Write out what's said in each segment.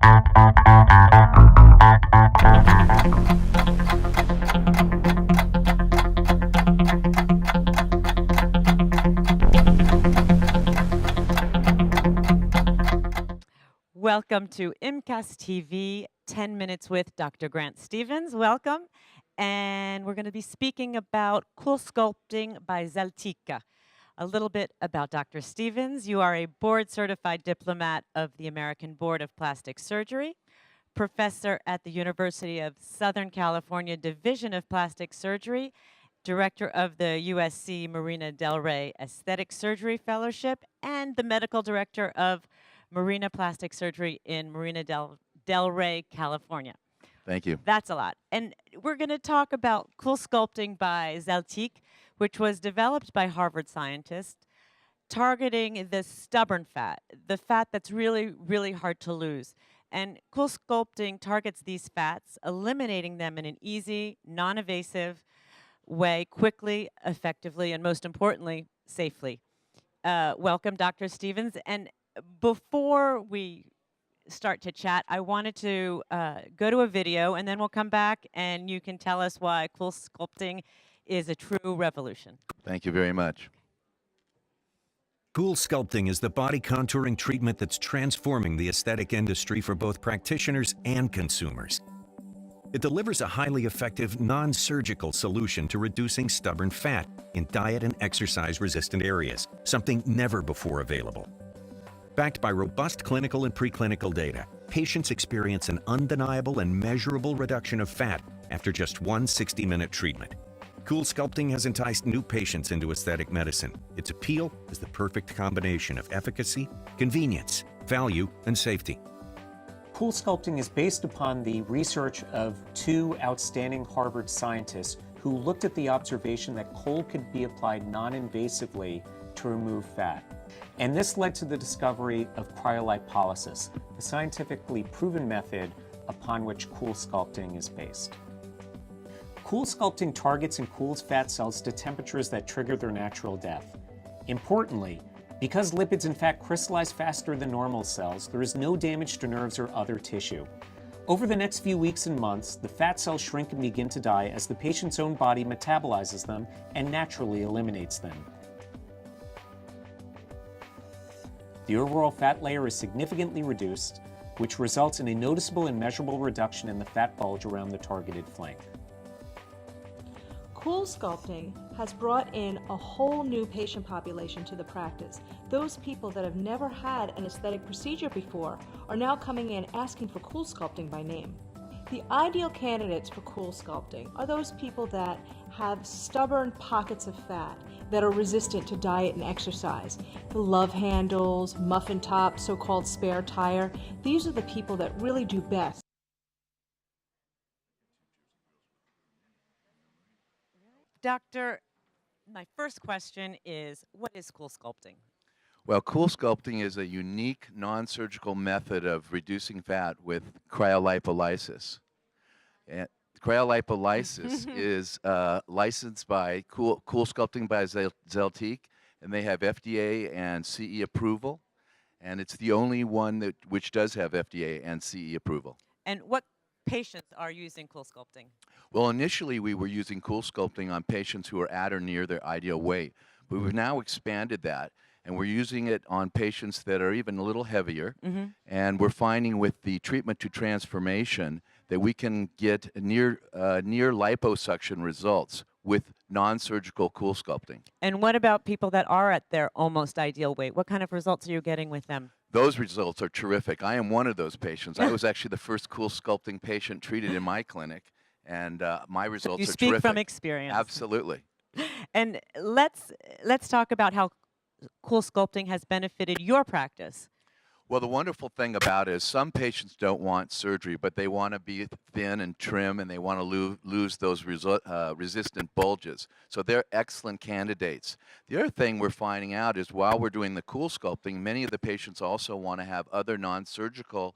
Welcome to IMCAS TV, 10 Minutes with Dr. Grant Stevens. Welcome. And we're going to be speaking about Coolsculpting by Zeltiq. A little bit about Dr. Stevens. You are a board-certified diplomat of the American Board of Plastic Surgery, professor at the University of Southern California Division of Plastic Surgery, director of the USC Marina Del Rey Aesthetic Surgery Fellowship, and the medical director of Marina Plastic Surgery in Marina Del Rey, California. Thank you. That's a lot. And we're going to talk about Coolsculpting by Zeltiq, which was developed by Harvard scientists, targeting the stubborn fat, the fat that's really, really hard to lose. And Coolsculpting targets these fats, eliminating them in an easy, non-invasive way, quickly, effectively, and most importantly, safely. Welcome, Dr. Stevens. And before we start to chat, I wanted to go to a video, and then we'll come back and you can tell us why Coolsculpting is a true revolution. Thank you very much. Coolsculpting is the body contouring treatment that's transforming the aesthetic industry for both practitioners and consumers. It delivers a highly effective, non-surgical solution to reducing stubborn fat in diet and exercise-resistant areas, something never before available. Backed by robust clinical and preclinical data, patients experience an undeniable and measurable reduction of fat after just one 60-minute treatment. Coolsculpting has enticed new patients into aesthetic medicine. Its appeal is the perfect combination of efficacy, convenience, value, and safety. Coolsculpting is based upon the research of two outstanding Harvard scientists who looked at the observation that kohl could be applied non-invasively to remove fat. And this led to the discovery of cryolipolysis, the scientifically proven method upon which Coolsculpting is based. Coolsculpting targets and cools fat cells to temperatures that trigger their natural death. Importantly, because lipids and fat crystallize faster than normal cells, there is no damage to nerves or other tissue. Over the next few weeks and months, the fat cells shrink and begin to die as the patient's own body metabolizes them and naturally eliminates them. The overall fat layer is significantly reduced, which results in a noticeable and measurable reduction in the fat bulge around the targeted flank. Coolsculpting has brought in a whole new patient population to the practice. Those people that have never had an aesthetic procedure before are now coming in asking for Coolsculpting by name. The ideal candidates for Coolsculpting are those people that have stubborn pockets of fat that are resistant to diet and exercise. The love handles, muffin tops, so-called spare tire, these are the people that really do best. Doctor, my first question is, what is Coolsculpting? Well, Coolsculpting is a unique non-surgical method of reducing fat with cryolipolysis. And cryolipolysis is licensed by Coolsculpting by Zeltiq, and they have FDA and CE approval, and it's the only one which does have FDA and CE approval. And what patients are using Coolsculpting? Well, initially we were using Coolsculpting on patients who are at or near their ideal weight, but we've now expanded that, and we're using it on patients that are even a little heavier, and we're finding with the treatment to transformation that we can get near liposuction results with non-surgical Coolsculpting. And what about people that are at their almost ideal weight? What kind of results are you getting with them? Those results are terrific. I am one of those patients. I was actually the first Coolsculpting patient treated in my clinic, and my results are terrific. You speak from experience. Absolutely. And let's talk about how Coolsculpting has benefited your practice. Well, the wonderful thing about it is some patients don't want surgery, but they want to be thin and trim, and they want to lose those resistant bulges. So they're excellent candidates. The other thing we're finding out is while we're doing the Coolsculpting, many of the patients also want to have other non-surgical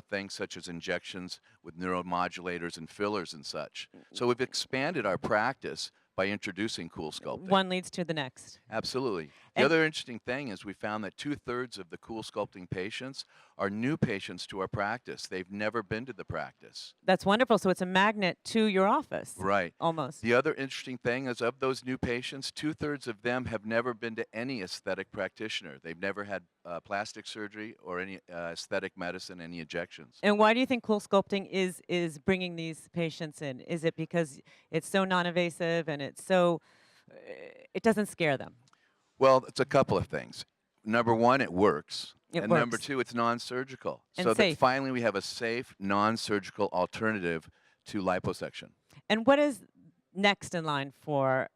things such as injections with neuromodulators and fillers and such. So we've expanded our practice by introducing Coolsculpting. One leads to the next. Absolutely. The And other interesting thing is we found that 2/3 of the Coolsculpting patients are new patients to our practice. They've never been to the practice. that's wonderful. So it's a magnet to your office, Right. almost. The other interesting thing is of those new patients, 2/3 of them have never been to any aesthetic practitioner. They've never had plastic surgery or any aesthetic medicine, any injections. And why do you think Coolsculpting is bringing these patients in? Is it because it's so non-invasive and it's so it doesn't scare them? Well, it's a couple of things. Number one, it works. It And number works. two, it's non-surgical. And So that safe. finally we have a safe, non-surgical alternative to liposuction. And what is next in line for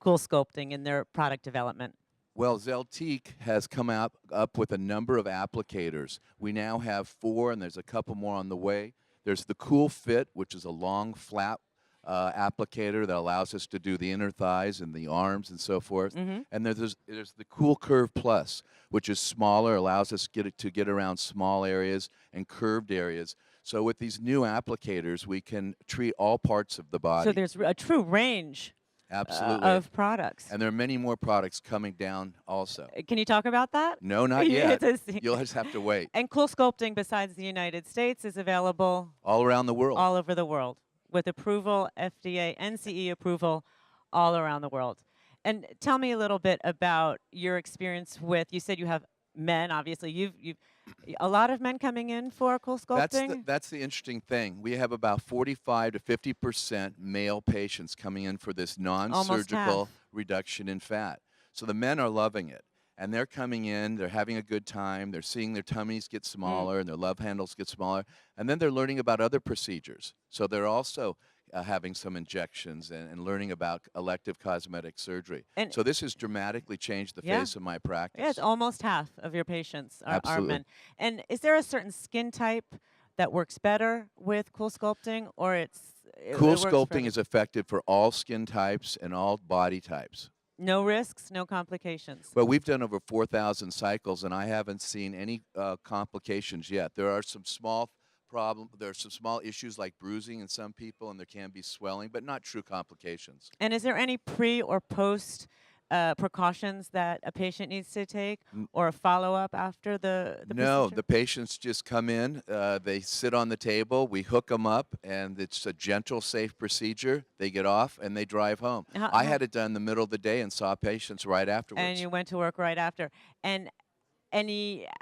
Coolsculpting in their product development? Well, Zeltiq has come up with a number of applicators. We now have 4, and there's a couple more on the way. There's the Cool Fit, which is a long, flat applicator that allows us to do the inner thighs and the arms and so forth. And there's the Cool Curve Plus, which is smaller, allows us to get around small areas and curved areas. So with these new applicators, we can treat all parts of the body. So there's a true range Absolutely. of products. And there are many more products coming down also. Can you talk about that? No, not Yeah, yet. it's a- You'll just have to wait. And Coolsculpting, besides the United States, is available All around the world. all over the world with approval, FDA, NCE approval, all around the world. And tell me a little bit about your experience with. You said you have men. Obviously, you've a lot of men coming in for Coolsculpting. That's the interesting thing. We have about 45 to 50% male patients coming in for this non-surgical half. reduction in fat. So the men are loving it. And they're coming in, they're having a good time, they're seeing their tummies get smaller and their love handles get smaller, and then they're learning about other procedures. So they're also having some injections and learning about elective cosmetic surgery. And so this has dramatically changed the Yeah. face of my practice. Yeah, it's almost half of your patients are Absolutely. men. And is there a certain skin type that works better with Coolsculpting, or it works for Coolsculpting is effective for all skin types and all body types. no risks, no complications? Well, we've done over 4,000 cycles, and I haven't seen any complications yet. There are some small there are some small issues like bruising in some people, and there can be swelling, but not true complications. And is there any pre or post precautions that a patient needs to take, or a follow-up after the No, procedure? the patients just come in, they sit on the table, we hook them up, and it's a gentle, safe procedure. They get off, and they drive home. I had it done in the middle of the day and saw patients right afterwards. And you went to work right after. And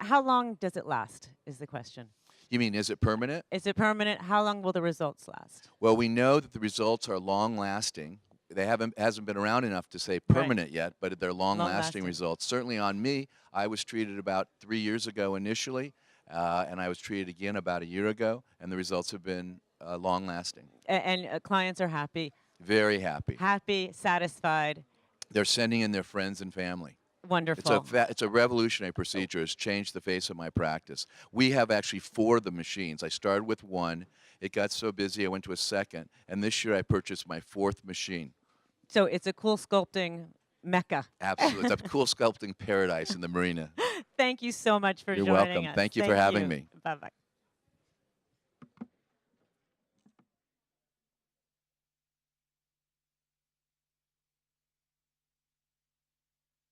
how long does it last, is the question. You mean, is it permanent? Is it permanent? How long will the results last? Well, we know that the results are long-lasting. They hasn't been around enough to say permanent yet, but they're long-lasting Long-lasting. results. Certainly on me, I was treated about 3 years ago initially, and I was treated again about a year ago, and the results have been long-lasting. And clients are happy. Very happy. Happy, satisfied, They're sending in their friends and family. wonderful. It's a revolutionary procedure. It's changed the face of my practice. We have actually 4 of the machines. I started with 1. It got so busy I went to a second, and this year I purchased my 4th machine. So it's a Coolsculpting mecca. Absolutely. It's a Coolsculpting paradise in the marina. Thank you so much for You're joining welcome. us. Thank you for having me. Bye-bye.